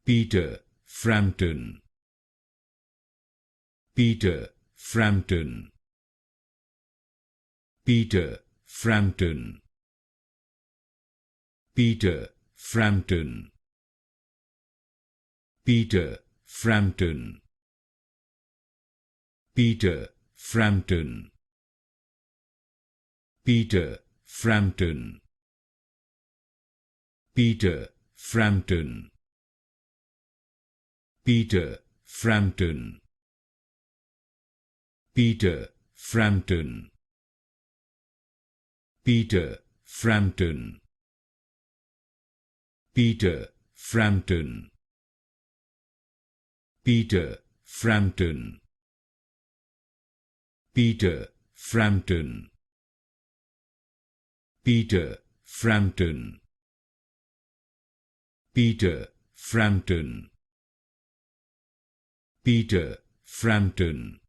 Peter Frampton, Peter Frampton, Peter Frampton, Peter Frampton, Peter Frampton, Peter Frampton, Peter Frampton, Peter Frampton, Peter Frampton, Peter Frampton, Peter Frampton, Peter Frampton, Peter Frampton, Peter Frampton, Peter Frampton, Peter Frampton, Peter Frampton,